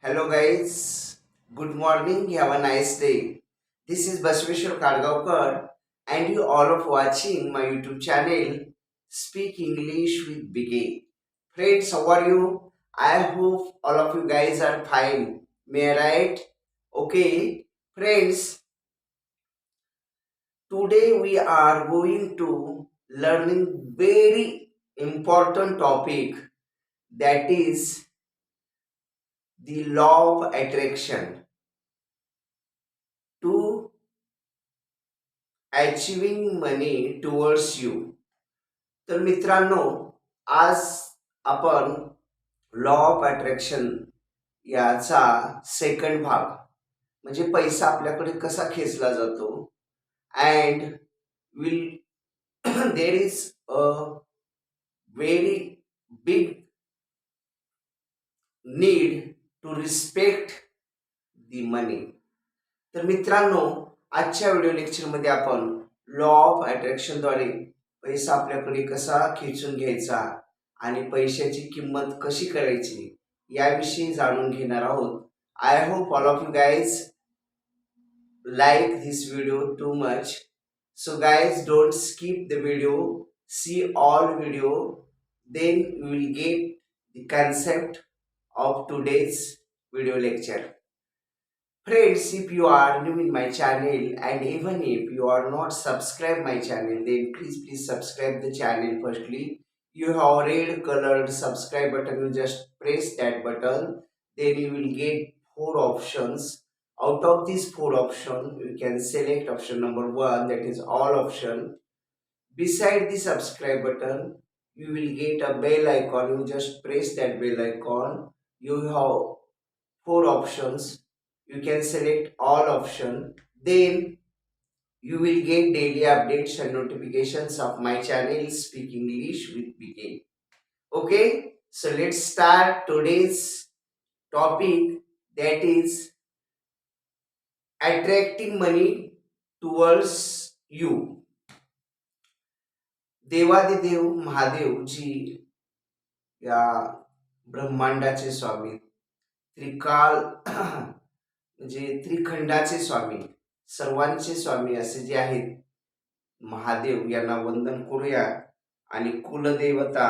Hello guys, good morning, have a nice day. This is Basveshwar Kadgaonkar and you all of watching my YouTube channel Speak English with BK. Friends, how are you? I hope all of you guys are fine. May I right? Okay. Friends, today we are going to learning very important topic, that is the law of attraction. To achieving money towards you. तर मित्रांनो, आज आपण law of attraction याचा second भाग म्हणजे पैसा आपल्याकडे कसा खेचला जातो and will there is a very big need to respect the money. तर मित्रांनो, आजच्या व्हिडिओ लेक्चरमध्ये आपण लॉ ऑफ अट्रॅक्शनद्वारे पैसा आपल्याकडे कसा खेचून घ्यायचा आणि पैशाची किंमत कशी करायची याविषयी जाणून घेणार आहोत. I hope all of you guys like this video too much. So guys, don't skip the video, see all video, then you will get the concept of today's video lecture. Friends, if you are new in my channel and even if you are not subscribed my channel, then please subscribe the channel firstly. You have red colored subscribe button, you just press that button, then you will get four options. Out of these four options, you can select option number one, that is all option. Beside the subscribe button, you will get a bell icon, you just press that bell icon. You have four options, you can select all option, then you will get daily updates and notifications of my channel Speak English with BK. Okay, so let's start today's topic, that is attracting money towards you. देवादिदेव महादेव जी या ब्रह्मांडाचे स्वामी, त्रिकाल म्हणजे त्रिखंडाचे स्वामी, सर्वांचे स्वामी असे जे आहेत महादेव यांना वंदन करूया आणि कुलदेवता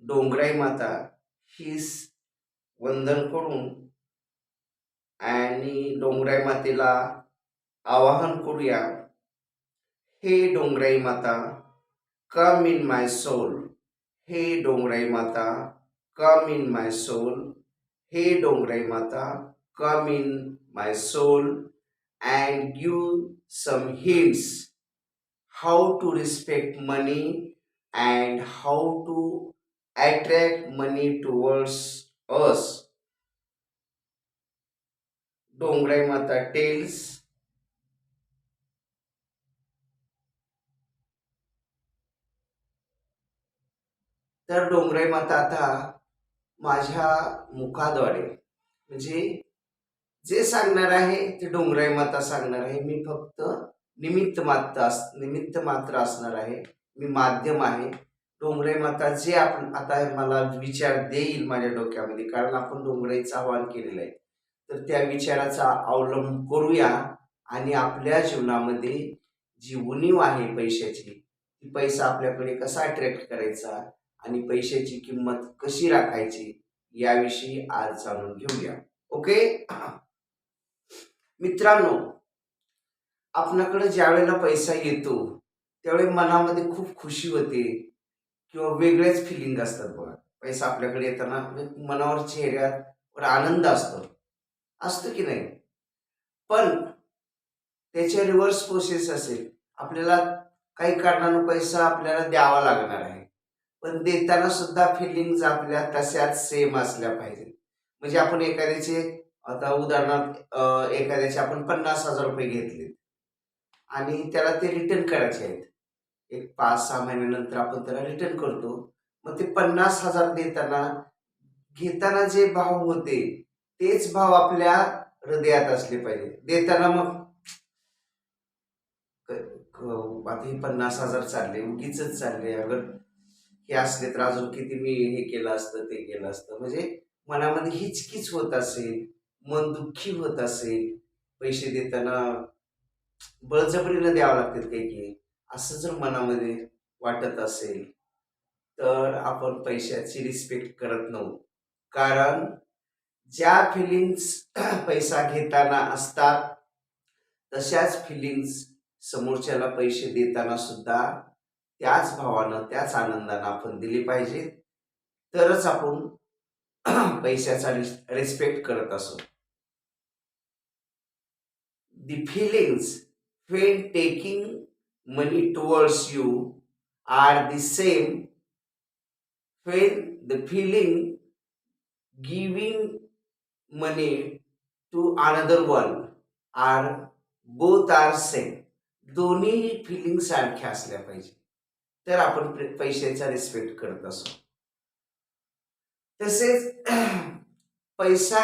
डोंगराई माता हीच वंदन करून आणि डोंगराई मातेला आवाहन करूया. हे डोंगराई माता, कम इन माय सोल. हे डोंगराई माता, कम इन माय सोल. हे डोंगराई माता, come in my soul and give some hints how to respect money and how to attract money towards us. डोंगराई माता tells. तर डोंगराई माता आता माझ्या मुखाद्वारे म्हणजे जे सांगणार आहे ते डोंगराई माता सांगणार आहे. मी फक्त निमित्त मात्र असणार आहे. मी माध्यम आहे. डोंगराई माता जे आपण आता मला विचार देईल माझ्या डोक्यामध्ये, कारण आपण डोंगराईचं आवाहन केलेलं आहे, तर त्या विचाराचा अवलंब करूया आणि आपल्या जीवनामध्ये जी उणीव आहे पैशाची, ती पैसा आपल्याकडे कसा अट्रॅक्ट करायचा आणि पैशाची किंमत कशी राखायची याविषयी आज जाणून घेऊया. ओके मित्रांनो, आपल्याकडे ज्या वेळेला पैसा येतो त्यावेळी मनामध्ये खूप खुशी होते किंवा वेगळेच फिलिंग असतात बघा. पैसा आपल्याकडे येताना मनावर चेहऱ्यावर आनंद असतो की नाही. पण त्याचे रिव्हर्स प्रोसेस असेल, आपल्याला काही कारणानं पैसा आपल्याला द्यावा लागणार आहे, पण देताना सुद्धा फिलिंग्स आपल्या तशाच सेम असल्या पाहिजे. म्हणजे आपण एखाद्याचे, आता उदाहरणार्थ एखाद्याचे आपण 50,000 रुपये घेतले आणि त्याला ते रिटर्न करायचे आहेत, एक 5-6 महिन्यानंतर आपण त्याला रिटर्न करतो. मग ते 50,000 घेताना जे भाव होते तेच भाव आपल्या हृदयात असले पाहिजे. देताना मग आता हे 50,000 चालले, उगीच चालले, अगर हे असले तर अजून किती मी हे केलं असतं ते केलं असतं, म्हणजे मनामध्ये हिचकिच होत असेल, मन दुःखी होत असेल, पैसे देताना बळजबरीनं द्यावं लागतात काही असं जर मनामध्ये वाटत असेल, तर आपण पैशाची रिस्पेक्ट करत नव्हतो. कारण ज्या फिलिंग्स पैसा घेताना असतात, तशाच फिलिंग्स समोरच्याला पैसे देताना सुद्धा त्याच भावानं, त्याच आनंदानं आपण दिली पाहिजे. तरच आपण पैशाचा रिस्पेक्ट करत असो. The feelings when taking money towards you are the same when the feeling giving money to another one are both are same. दोन्ही फिलिंग सारख्या असल्या पाहिजे, तर आपण पैशाचा रिस्पेक्ट करत असो. तसेच पैसा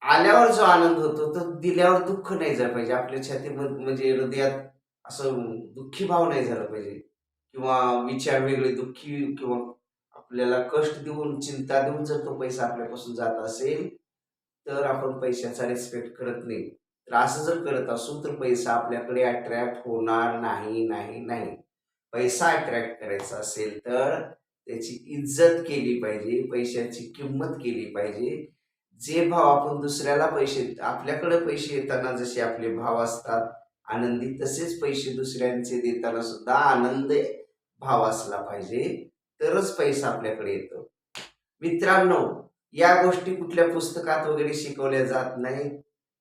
आल्यावर जो आनंद होतो तो दिल्यावर दुःख नाही झालं पाहिजे. आपल्या छातीमध्ये म्हणजे हृदयात असं दुःखी भाव नाही झाला पाहिजे किंवा विचार वेगळे दुःखी किंवा आपल्याला कष्ट देऊन, चिंता देऊन जर तो पैसा आपल्यापासून जात असेल, तर आपण पैशाचा रिस्पेक्ट करत नाही. तर असं जर करत असू तर पैसा आपल्याकडे अट्रॅक्ट होणार नाही, नाही, नाही. पैसा अट्रॅक्ट करायचा असेल तर त्याची इज्जत केली पाहिजे, पैशाची किंमत केली पाहिजे. जे भाव आपण दुसऱ्याला पैसे, आपल्याकडे पैसे येताना जसे आपले भाव असतात आनंदी, तसेच पैसे दुसऱ्यांचे देताना सुद्धा आनंद भाव असला पाहिजे, तरच पैसा आपल्याकडे येतो. मित्रांनो, या गोष्टी कुठल्या पुस्तकात वगैरे शिकवल्या जात नाहीत.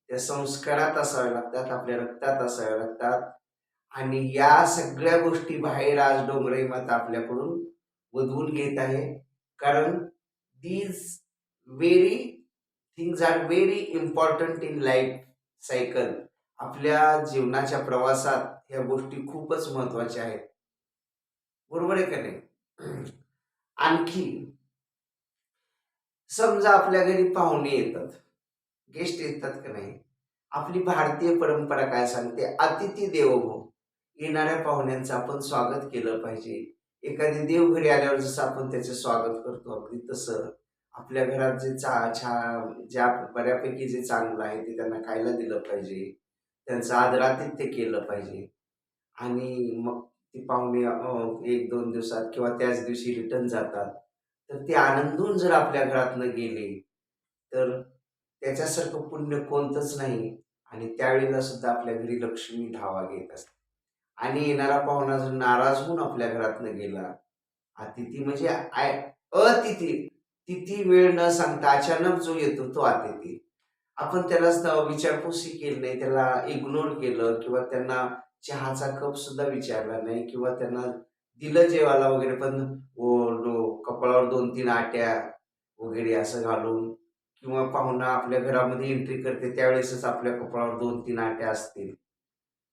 त्या संस्कारात असाव्या लागतात, आपल्या रक्तात असाव्या लागतात. आणि या सगळ्या गोष्टी बाहेर आज डोंगराई माता आपल्याकडून वधवून घेत आहे. कारण these very things are very important in life cycle. आपल्या जीवनाच्या प्रवासात ह्या गोष्टी खूपच महत्वाच्या आहेत. बरोबर आहे का नाही? आणखी समजा आपल्या घरी पाहुणे येतात, गेस्ट येतात का नाही, आपली भारतीय परंपरा काय सांगते? अतिथी देवो भव. येणाऱ्या पाहुण्यांचं आपण स्वागत केलं पाहिजे. एखादी देव घरी आल्यावर जसं आपण त्याचं स्वागत करतो, अगदी तसं आपल्या घरात जे ज्या बऱ्यापैकी जे चांगलं आहे ते त्यांना खायला दिलं पाहिजे, त्यांचं आदरातिथ्य केलं पाहिजे. आणि मग ती पाहुणे 1-2 दिवसात किंवा त्याच दिवशी रिटर्न जातात. तर ते आनंदून जर आपल्या घरातनं गेले, तर त्याच्यासारखं पुण्य कोणतंच नाही. आणि त्यावेळेला सुद्धा आपल्या घरी लक्ष्मी धावा घेत असते. आणि येणारा पाहुणा जर नाराज होऊन आपल्या घरातनं गेला, अतिथी म्हणजे अतिथी, तिथी वेळ न सांगता अचानक जो येतो तो अतिथी. आपण त्याला विचारपूसही केली नाही, त्याला इग्नोर केलं किंवा त्यांना चहाचा कप सुद्धा विचारला नाही किंवा त्यांना दिलं जेवायला वगैरे, पण कपाळावर 2-3 आट्या वगैरे असं घालून, किंवा पाहुणा आपल्या घरामध्ये एंट्री करते त्यावेळेसच आपल्या कपाळावर 2-3 आट्या असतील,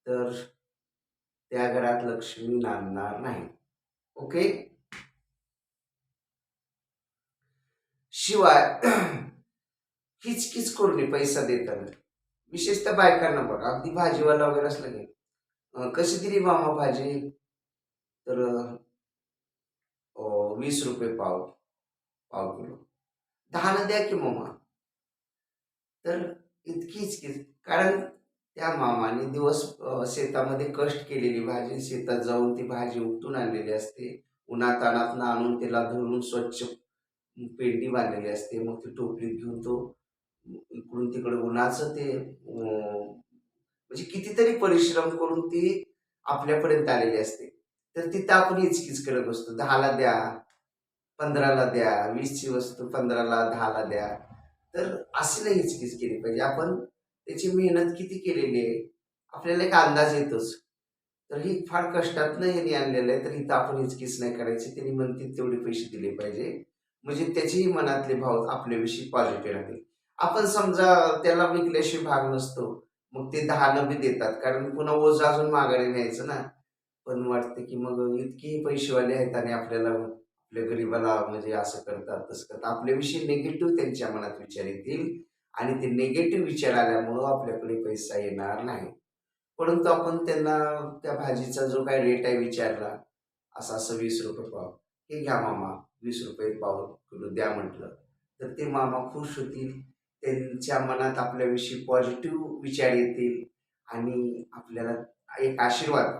तर त्या घरात लक्ष्मी नांदणार नाही. ओके. शिवाय हिचकिच करून पैसा देताना, विशेषतः बायकांना बघा, अगदी भाजीवाला वगैरे असलं की कशी दिली मामा भाजी, तर 20 रुपये पाव, पाव किलो. 10 द्या की मामा. तर इतकीच की, कारण त्या मामाने दिवस शेतामध्ये कष्ट केलेली भाजी, शेतात जाऊन ती भाजी उपटून आणलेली असते, उन्हातानातनं आणून त्याला धुवून स्वच्छ पेंडी बांधलेली असते. मग ती टोपलीत घेऊन तो इकडून तिकडे उन्हाचं ते म्हणजे कितीतरी परिश्रम करून ती आपल्यापर्यंत आलेली असते. तर तिथं आपण हिचकिच करत बसतो, 10ला द्या, 15ला द्या, 20ची वस्तू 15ला, 10ला द्या. तर अशी नाही हिचकिच केली पाहिजे. आपण त्याची मेहनत किती केलेली आहे आपल्याला एक अंदाज येतोच. तर ही फार कष्टातनं ह्याने आणलेलं आहे, तर इथं आपण हिचकिच नाही करायची. त्यांनी म्हणतील तेवढे पैसे दिले पाहिजे, म्हणजे त्याचेही मनातले भाव आपल्याविषयी पॉझिटिव्ह राहतील. आपण समजा त्याला विकल्याशिवाय भाग नसतो, मग ते 10 बी देतात, कारण पुन्हा ओझं अजून माघारी न्यायचं ना. पण वाटतं की मग इतकेही पैसेवाले आहेत आणि आपल्याला आपल्या गरीबाला म्हणजे असं करतात, तसं करतात. आपल्याविषयी निगेटिव्ह त्यांच्या मनात विचार येतील आणि ते निगेटिव्ह विचार आल्यामुळं आपल्याकडे पैसा येणार नाही. परंतु आपण त्यांना त्या भाजीचा जो काही रेट आहे विचारला, असं असं 20 रुपये पाव, हे घ्या मामा, 20 रुपये पाव किलो द्या म्हटलं, तर ते मामा खुश होतील. त्यांच्या मनात आपल्याविषयी पॉझिटिव्ह विचार येतील आणि आपल्याला एक आशीर्वाद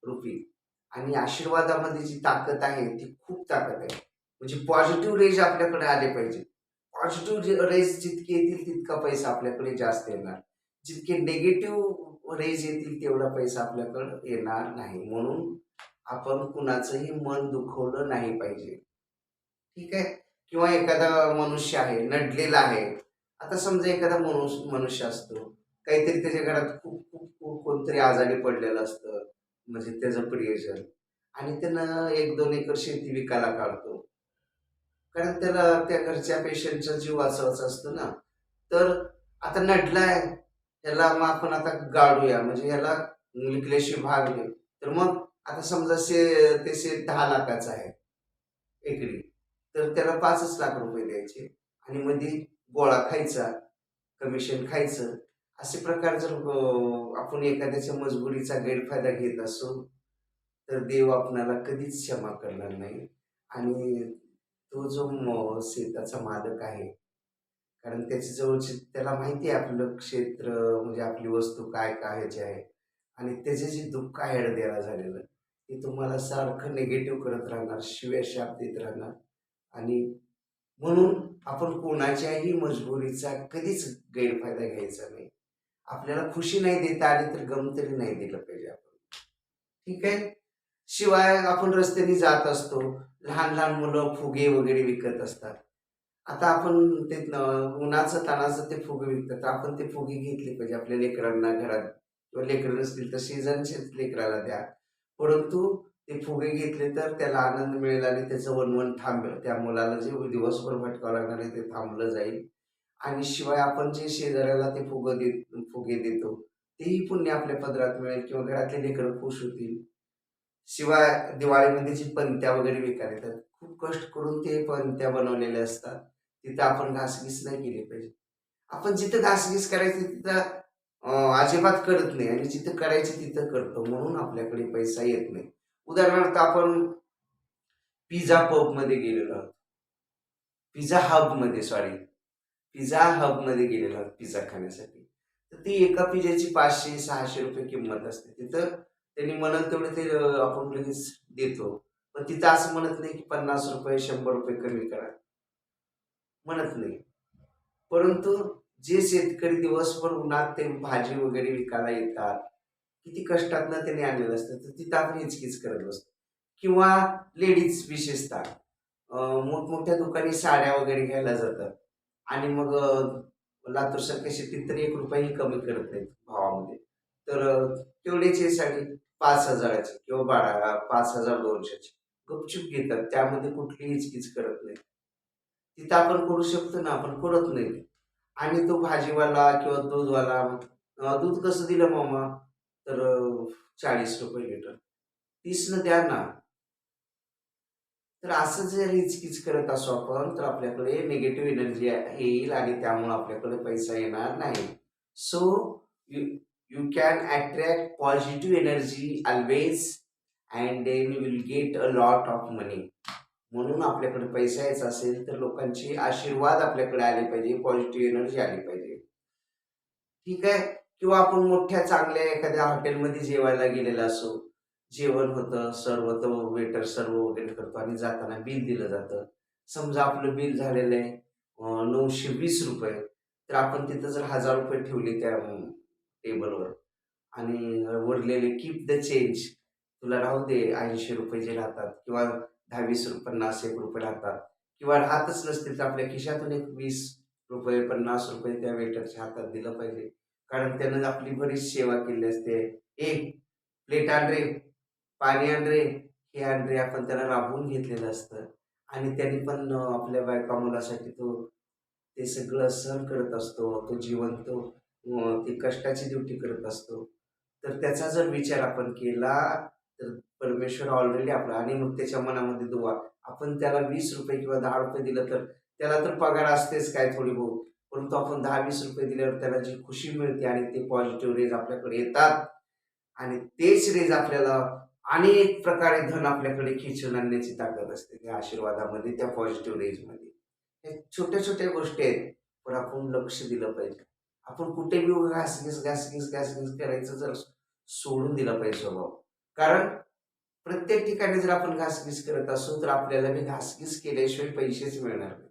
रूपी, आणि आशीर्वादामध्ये जी ताकद आहे ती खूप ताकद आहे. म्हणजे पॉझिटिव्ह रेज आपल्याकडे आले पाहिजे. पॉझिटिव्ह रेज जितके येतील तितका पैसा आपल्याकडे जास्त येणार. जितके निगेटिव्ह रेज येतील तेवढा पैसा आपल्याकडे येणार नाही. म्हणून आपण कुणाचंही मन दुखवलं नाही पाहिजे. ठीक आहे. किंवा एखादा मनुष्य आहे, नडलेला आहे. आता समजा एखादा मनुष्य असतो, काहीतरी त्याच्या घरात खूप खूप खूप कोणतरी आजारी पडलेलं असतं, म्हणजे त्याचं प्रियजन, आणि त्यानं 1-2 एकर शेती विकायला काढतो. कारण त्याला त्या घरच्या पेशंटचा जीव वाचवायचा असतो ना. तर आता नडलाय, ह्याला मग आपण आता गाडूया, म्हणजे ह्याला विकल्याशिवाय भाग नाही. तर मग आता समजा ते शेत 10 लाखाचं आहे एकरी. तर त्याला 5च लाख रुपये द्यायचे आणि मध्ये गोळा खायचा, कमिशन खायचं. असे प्रकार जर आपण एखाद्याच्या मजबुरीचा गैरफायदा घेत असू, तर देव आपणाला कधीच क्षमा करणार नाही. आणि तो जो शेताचा मालक आहे, कारण त्याच्या जवळचे त्याला माहिती आहे आपलं क्षेत्र, म्हणजे आपली वस्तू काय कायची आहे, आणि त्याचे जे दुःख आहे हळदेला झालेलं, ते तुम्हाला सारखं निगेटिव्ह करत राहणार, शिव्या शाप देत राहणार. आणि म्हणून आपण कोणाच्याही मजबुरीचा कधीच गैरफायदा घ्यायचा नाही. आपल्याला खुशी नाही देता आली तर गम तरी नाही दिलं पाहिजे आपण. ठीक आहे. शिवाय आपण रस्त्याने जात असतो, लहान लहान मुलं फुगे वगैरे विकत असतात. आता आपण ते उन्हाचं तानाचं ते फुगे विकतात, तर आपण ते फुगे घेतले पाहिजे आपल्या लेकरांना घरात, किंवा लेकरं नसतील तर शेजारच्याच लेकराला द्या. परंतु ते फुगे घेतले तर त्याला आनंद मिळेल आणि त्याचं वणवण थांबेल. त्या मुलाला जे दिवसभर भटकावं लागणार आहे ते थांबलं जाईल. आणि शिवाय आपण जे शेजाऱ्याला ते फुगे देतो, तेही पुण्य आपल्या पदरात मिळेल किंवा घरातले लेकरं खुश होतील. शिवाय दिवाळीमध्ये जी पणत्या वगैरे विकायला येतात, खूप कष्ट करून ते पणत्या बनवलेल्या असतात. तिथं आपण घासघीस नाही केली पाहिजे. आपण जिथं घासघीस करायची तिथं अजिबात करत नाही, आणि जिथं करायची तिथं करतो. म्हणून आपल्याकडे पैसा येत नाही. उदाहरणार्थ आपण पिझ्झा पबमध्ये गेलेलो आहोत. पिझ्झा हबमध्ये गेलेलो आहोत पिझ्झा खाण्यासाठी. तर ती एका पिझ्झाची ₹500-600 किंमत असते. तिथं त्यांनी म्हणेल तेवढे ते आपण लगेच देतो. पण तिथं असं म्हणत नाही की ₹50 ₹100 कमी करा. म्हणत नाही. परंतु जे शेतकरी दिवसभर उन्हात ते भाजी वगैरे विकायला येतात, किती कष्टातनं त्यांनी आणलेलं असतं, तर तिथं आपण हिचकिच करत बसतो. किंवा लेडीज विशेषतः मोठमोठ्या दुकानी साड्या वगैरे घ्यायला जातात, आणि मग लातूरसारख्या सिटीत तर ₹1 कमी करत नाहीत भावामध्ये. तर तेवढीच ही साडी 5,000ची किंवा 5,200ची गपचूप घेतात. त्यामध्ये कुठलीही हिचकिच करत नाहीत. तिथं आपण करू शकतो ना, आपण करत नाही. आणि तो भाजीवाला किंवा दूधवाला, दूध कसं दिलं मामा? तर ₹40 लिटर. 30 द्या ना. तर असं जर हिचकिच करत असू आपण, तर आपल्याकडे निगेटिव्ह एनर्जी येईल आणि त्यामुळे आपल्याकडे पैसा येणार नाही. So you you can attract positive energy always, and then you will get a lot of money. म्हणून आपल्याकडे पैसा यायचा असेल तर लोकांचे आशीर्वाद आपल्याकडे आले पाहिजे, पॉझिटिव्ह एनर्जी आली पाहिजे. ठीक आहे. किंवा आपण मोठ्या चांगल्या एखाद्या हॉटेलमध्ये जेवायला गेलेला असो, जेवण होतं, सर्व तो वेटर सर्व वगैरे करतो आणि जाताना बिल दिलं जातं. समजा आपलं बिल झालेलं आहे ₹920, तर आपण तिथं जर ₹1000 ठेवले त्या टेबलवर, आणि उरलेले कीप द चेंज, तुला राहू दे ₹80 जे राहतात, किंवा 10, 20, ₹50, राहतात, किंवा राहतच नसतील तर आपल्या खिशातून एक ₹20, ₹50 त्या वेटरच्या हातात दिलं पाहिजे. कारण त्यानं आपली बरीच सेवा केली असते. "ए प्लेट आण रे, पाणी आण रे, हे आण रे." आपण त्याला राबवून घेतलेलं असतं, आणि त्याने पण आपल्या बायका मुलासाठी तो ते सगळं सहन करत असतो. तो जीवन तो ती कष्टाची ड्युटी करत असतो. तर त्याचा जर विचार आपण केला, तर परमेश्वर ऑलरेडी आपला, आणि मग त्याच्या मनामध्ये दुआ. आपण त्याला ₹20 किंवा ₹10 दिलं तर त्याला तर पगार असतेच काय थोडी बहुत. परंतु आपण ₹10-20 दिल्यावर त्याला जी खुशी मिळते आणि ते पॉझिटिव्ह रेज आपल्याकडे येतात, आणि तेच रेज आपल्याला अनेक प्रकारे धन आपल्याकडे खेचून आणण्याची ताकद असते त्या आशीर्वादामध्ये, त्या पॉझिटिव्ह रेजमध्ये. हे छोट्या छोट्या गोष्टी आहेत, पण आपण लक्ष दिलं पाहिजे. आपण कुठे बी उगा घासगीस करायचं जर सोडून दिला पाहिजे स्वभाव. कारण प्रत्येक ठिकाणी जर आपण घासगीस करत असू तर आपल्याला बी घासगीस केल्याशिवाय पैसेच मिळणार नाही.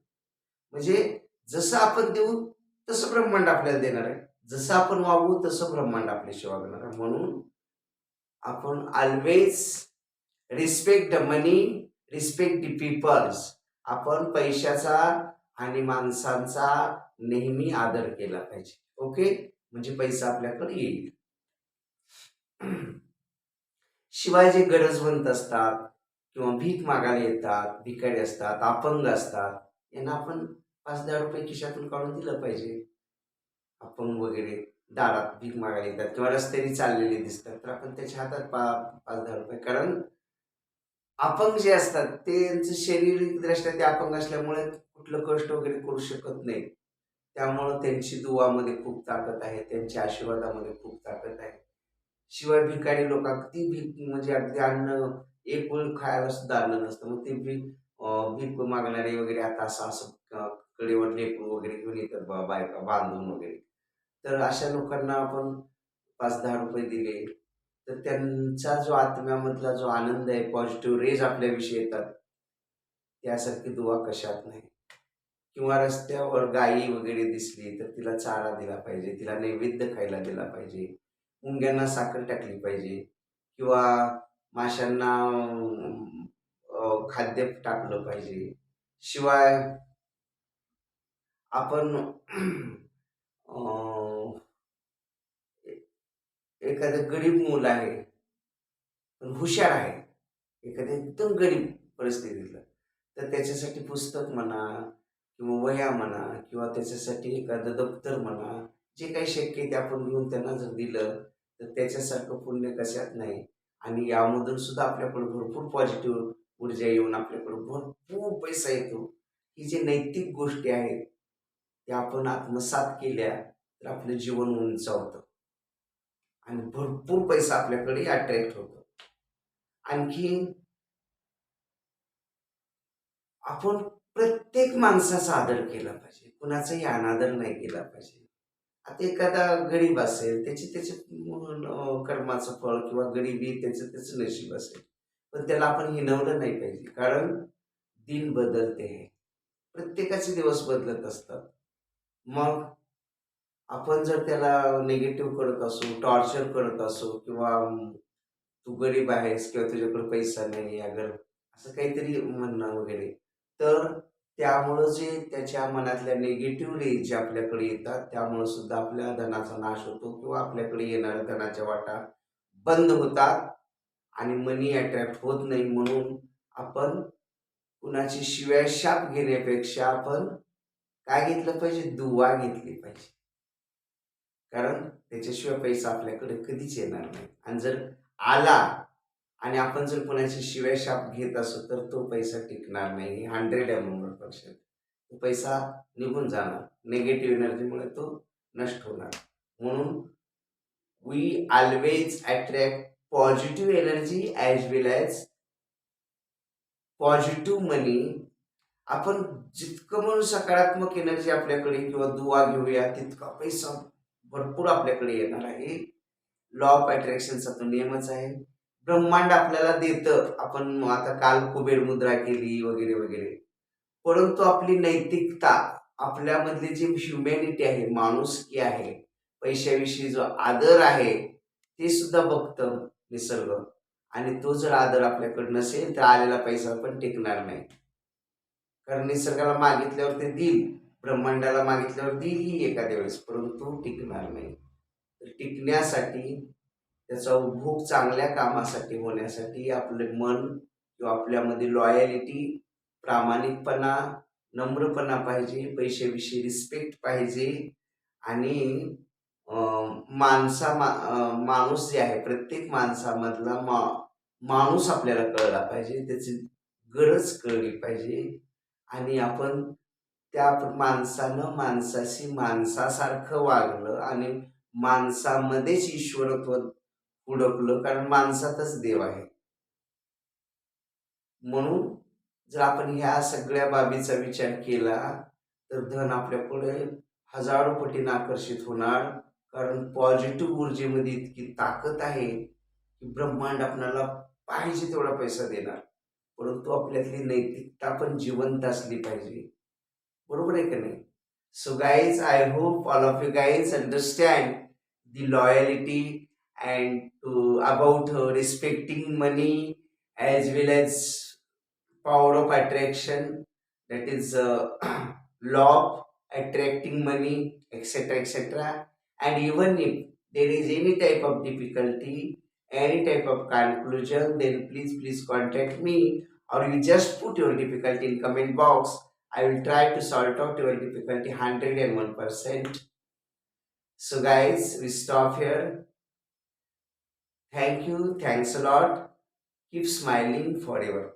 म्हणजे जसं आपण देऊ तसं ब्रह्मांड आपल्याला देणार आहे. जसं आपण वागू तसं ब्रह्मांड आपल्याशी वागणार आहे. म्हणून आपण always respect the money, respect the peoples. आपण पैशाचा आणि माणसांचा नेहमी आदर केला पाहिजे. ओके, म्हणजे पैसा आपल्याकडे येईल. शिवाय जे गरजवंत असतात किंवा भीक मागायला येतात, भिकारी असतात, अपंग असतात, यांना आपण 5-10 रुपये खिशातून काढून दिलं पाहिजे. अपंग वगैरे दारात भीक मागायला येतात किंवा रस्त्याने चाललेले दिसतात, तर आपण त्याच्या हातात 5-10 रुपये. कारण अपंग जे असतात त्यांचं शारीरिकदृष्ट्या ते अपंग असल्यामुळे कुठलं कष्ट वगैरे करू शकत नाही. त्यामुळं त्यांची दुवामध्ये खूप ताकद आहे, त्यांच्या आशीर्वादामध्ये खूप ताकद आहे. शिवाय भिकारी लोक अगदी भीक म्हणजे अगदी अन्न एक वेळ खायला सुद्धा अन्न नसतं, मग ते भीक मागणारे वगैरे आता असं असं कडेवर लेकरू वगैरे घेऊन येतात बायका बांधून वगैरे. तर अशा लोकांना आपण 5-10 रुपये दिले तर त्यांचा जो आत्म्यामधला जो आनंद आहे, पॉझिटिव्ह रेज आपल्याविषयी येतात, त्यासारखी दुवा कशात नाही. किंवा रस्त्यावर गायी वगैरे दिसली तर तिला चारा दिला पाहिजे, तिला नैवेद्य खायला दिला पाहिजे, मुंग्यांना साखर टाकली पाहिजे किंवा माशांना खाद्य टाकलं पाहिजे. शिवाय आपण अं, एखादं गरीब मूल आहे पण हुशार आहे, एखाद्या एकदम गरीब परिस्थितीतलं, तर त्याच्यासाठी पुस्तक म्हणा किंवा वह्या म्हणा किंवा त्याच्यासाठी एखादं दप्तर म्हणा, जे काही शक्य आहे ते आपण घेऊन त्यांना जर दिलं तर त्याच्यासारखं पुण्य कशात नाही. आणि यामधून सुद्धा आपल्याकडे भरपूर पॉझिटिव्ह ऊर्जा येऊन आपल्याकडे भरपूर पैसा येतो. ही जी नैतिक गोष्टी आहेत त्या आपण आत्मसात केल्या तर आपलं जीवन उंचावतं आणि भरपूर पैसा आपल्याकडे अट्रॅक्ट होतो. आणखी आपण प्रत्येक माणसाचा आदर केला पाहिजे, कुणाचाही अनादर नाही केला पाहिजे. आता एखादा गरीब असेल त्याचे कर्माचं फळ किंवा गरिबी त्याचं त्याचं नशीब असेल, पण त्याला आपण हिणवलं नाही पाहिजे. कारण दिन बदलते है, प्रत्येकाचे दिवस बदलत असतात. मग आपण जर त्याला निगेटिव्ह करत असू, टॉर्चर करत असू किंवा तू गरीब आहेस किंवा तुझ्याकडे पैसा नाही अगर असं काहीतरी म्हणणं वगैरे, तर त्यामुळं जे त्याच्या मनातल्या निगेटिव्ह रेज जे आपल्याकडे येतात त्यामुळं सुद्धा आपल्या धनाचा नाश होतो किंवा आपल्याकडे येणाऱ्या धनाच्या वाटा बंद होतात आणि मनी अट्रॅक्ट होत नाही. म्हणून आपण कुणाची शिव्या शाप घेण्यापेक्षा आपण काय घेतलं पाहिजे, दुवा घेतली पाहिजे. कारण त्याच्याशिवाय पैसा आपल्याकडे कधीच येणार नाही. आणि जर आला आणि आपण जर कोणाची शिव्या शाप घेत असू तर तो पैसा टिकणार नाही. 100% तो पैसा निघून जाणार, निगेटिव्ह एनर्जीमुळे तो नष्ट होणार. म्हणून we always attract positive energy as well as positive money. आपण जितकं म्हणून सकारात्मक एनर्जी आपल्याकडे किंवा दुवा घेऊया तितका पैसा भरपूर आपल्याकडे येणार आहे. लॉ ऑफ अट्रॅक्शनचा तो नियमच आहे. ब्रह्मांड आपल्याला देतं. आपण आता काल कुबेर मुद्रा केली वगैरे वगैरे, परंतु आपली नैतिकता, आपल्यामधली जी ह्युमॅनिटी आहे, माणुसकी आहे, पैशाविषयी जो आदर आहे ते सुद्धा बघतं निसर्ग. आणि तो जर आदर आपल्याकडे नसेल तर आलेला पैसा पण टिकणार नाही. कारण निसर्गाला मागितल्यावर ते देईल, ब्रह्मांडाला मागितल्यावर देईलही एखाद्या वेळेस, परंतु टिकणार नाही. तर टिकण्यासाठी, त्याचा उपभोग चांगल्या कामासाठी होण्यासाठी आपले मन किंवा आपल्यामध्ये लॉयॅलिटी, प्रामाणिकपणा, नम्रपणा पाहिजे, पैशाविषयी रिस्पेक्ट पाहिजे. आणि माणूस जे आहे प्रत्येक माणसामधला माणूस आपल्याला कळला पाहिजे, त्याची गरज कळली पाहिजे. आणि आपण त्या माणसानं माणसाशी माणसासारखं वागलं आणि माणसामध्येच ईश्वरत्व हुडकलं, कारण माणसातच देव आहे. म्हणून जर आपण ह्या सगळ्या बाबीचा विचार केला तर धन आपल्यापुढे हजारो पटीने आकर्षित होणार. कारण पॉझिटिव्ह ऊर्जेमध्ये इतकी ताकद आहे की ब्रह्मांड आपल्याला पाहिजे तेवढा पैसा देणार. परंतु आपल्यातली नैतिकता पण जिवंत असली पाहिजे. बरोबर आहे का नाही? So guys, I hope all of you guys understand the loyalty and about respecting money as well as power of attraction, that is law of attracting money, etc., etc. And even if there is any type of difficulty, any type of conclusion, then please contact me, or you just put your difficulty in comment box. I will try to sort out your difficulty 101%. So guys, we stop here. Thank you. Thanks a lot. Keep smiling forever.